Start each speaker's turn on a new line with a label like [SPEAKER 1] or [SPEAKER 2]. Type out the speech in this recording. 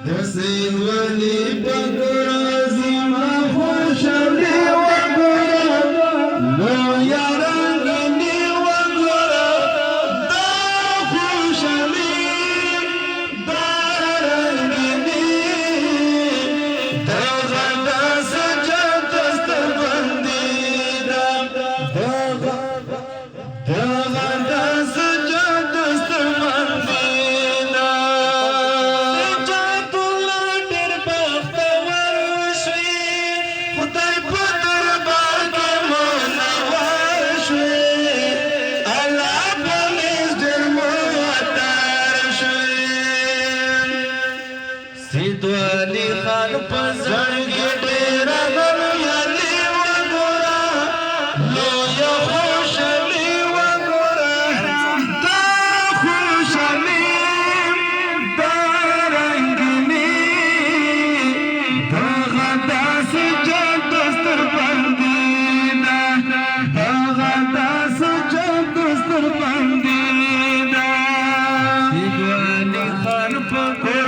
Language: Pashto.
[SPEAKER 1] دسي ولي بقرا زما خوشالي وقرا لو ياراني وقرا دا خوشالي داراني دا غدا سجاد دستبندي دا غدا سجاد دستبندي سیدوالی خان پزنگی ڈیرا دنیالی وگورا لویا خوشالی وگورا دا خوشالی دا رنگینی دا غدا سجاد دستر بندینا دا غدا سجاد دستر بندینا سیدوالی خان پزنگی